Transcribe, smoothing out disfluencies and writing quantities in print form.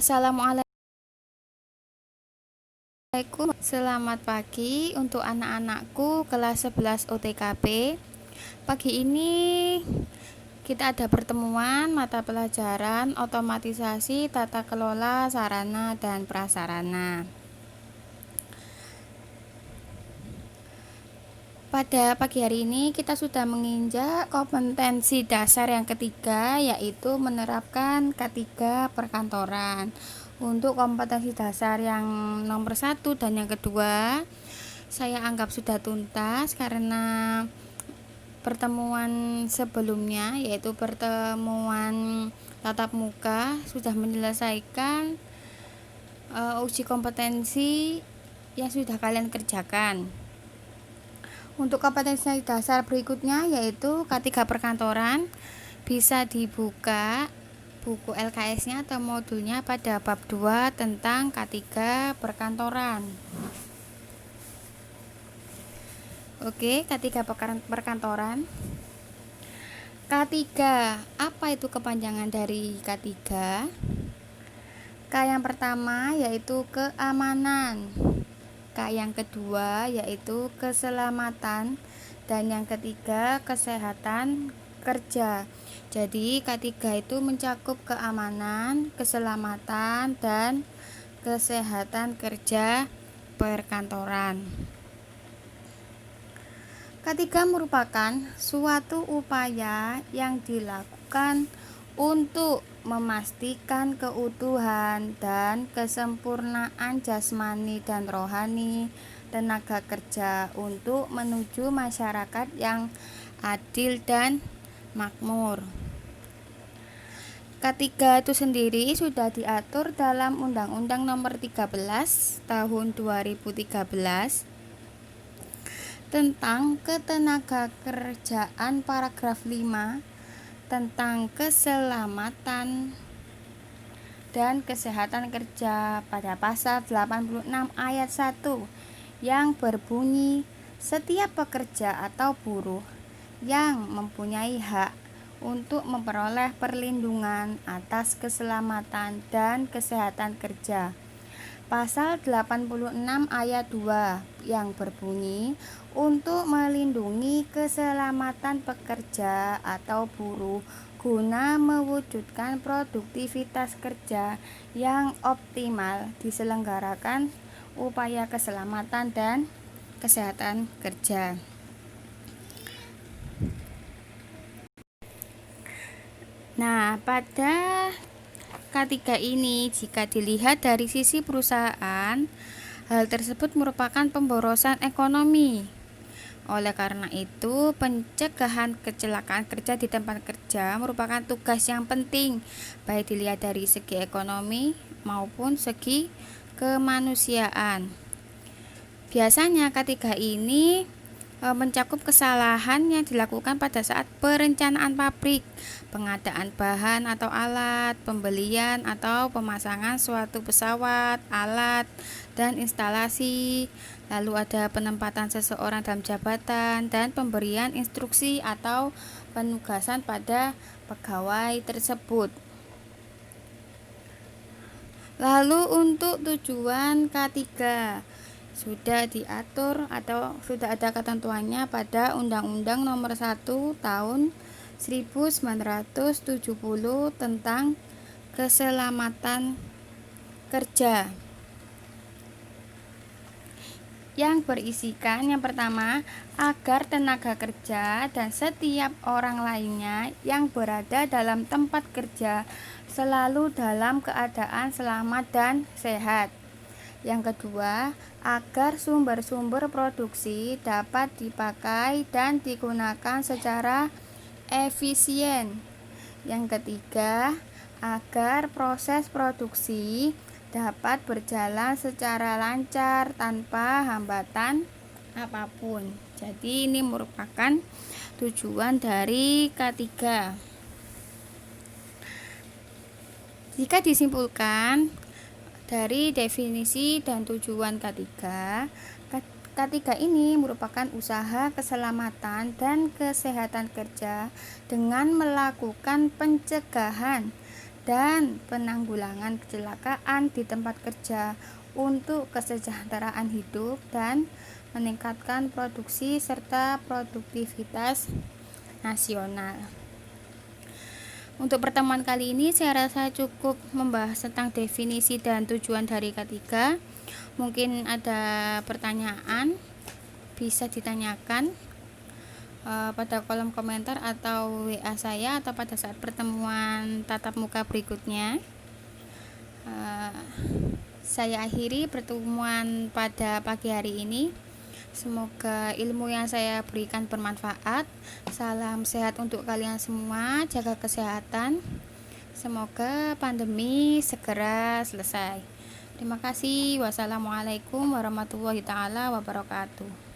Assalamualaikum, selamat pagi untuk anak-anakku kelas 11 OTKP. Pagi ini kita ada pertemuan mata pelajaran otomatisasi tata kelola sarana dan prasarana. Pada pagi hari ini kita sudah menginjak kompetensi dasar yang ketiga, yaitu menerapkan K3 perkantoran. Untuk kompetensi dasar yang nomor 1 dan yang kedua saya anggap sudah tuntas karena pertemuan sebelumnya, yaitu pertemuan tatap muka, sudah menyelesaikan uji kompetensi yang sudah kalian kerjakan. Untuk kompetensi dasar berikutnya yaitu K3 perkantoran, bisa dibuka buku LKS-nya atau modulnya pada bab 2 tentang K3 perkantoran. Oke, K3 perkantoran. K3, apa itu kepanjangan dari K3? K yang pertama yaitu keamanan, K yang kedua yaitu keselamatan, dan yang ketiga kesehatan kerja. Jadi K3 itu mencakup keamanan, keselamatan, dan kesehatan kerja perkantoran. K3 merupakan suatu upaya yang dilakukan untuk memastikan keutuhan dan kesempurnaan jasmani dan rohani tenaga kerja untuk menuju masyarakat yang adil dan makmur. K3 itu sendiri sudah diatur dalam Undang-Undang Nomor 13 Tahun 2013 tentang Ketenagakerjaan, paragraf 5 tentang keselamatan dan kesehatan kerja pada pasal 86 ayat 1 yang berbunyi, setiap pekerja atau buruh yang mempunyai hak untuk memperoleh perlindungan atas keselamatan dan kesehatan kerja. Pasal 86 ayat 2 yang berbunyi, untuk melindungi keselamatan pekerja atau buruh guna mewujudkan produktivitas kerja yang optimal, diselenggarakan upaya keselamatan dan kesehatan kerja. Nah, pada K3 ini jika dilihat dari sisi perusahaan, hal tersebut merupakan pemborosan ekonomi. Oleh karena itu, pencegahan kecelakaan kerja di tempat kerja merupakan tugas yang penting, baik dilihat dari segi ekonomi maupun segi kemanusiaan. Biasanya K3 ini mencakup kesalahan yang dilakukan pada saat perencanaan pabrik, pengadaan bahan atau alat, pembelian atau pemasangan suatu pesawat, alat, dan instalasi. Lalu ada penempatan seseorang dalam jabatan dan pemberian instruksi atau penugasan pada pegawai tersebut. Lalu untuk tujuan K3 sudah diatur atau sudah ada ketentuannya pada Undang-Undang Nomor 1 Tahun 1970 tentang keselamatan kerja, yang berisikan yang pertama, agar tenaga kerja dan setiap orang lainnya yang berada dalam tempat kerja selalu dalam keadaan selamat dan sehat. Yang kedua, agar sumber-sumber produksi dapat dipakai dan digunakan secara efisien. Yang ketiga, agar proses produksi dapat berjalan secara lancar tanpa hambatan apapun. Jadi ini merupakan tujuan dari K3. Jika disimpulkan dari definisi dan tujuan K3, K3 ini merupakan usaha keselamatan dan kesehatan kerja dengan melakukan pencegahan dan penanggulangan kecelakaan di tempat kerja untuk kesejahteraan hidup dan meningkatkan produksi serta produktivitas nasional. Untuk pertemuan kali ini saya rasa cukup membahas tentang definisi dan tujuan dari K3. Mungkin ada pertanyaan bisa ditanyakan pada kolom komentar atau WA saya atau pada saat pertemuan tatap muka berikutnya. Saya akhiri pertemuan pada pagi hari ini. Semoga ilmu yang saya berikan bermanfaat. Salam sehat untuk kalian semua, jaga kesehatan. Semoga pandemi segera selesai. Terima kasih. Wassalamualaikum warahmatullahi taala wabarakatuh.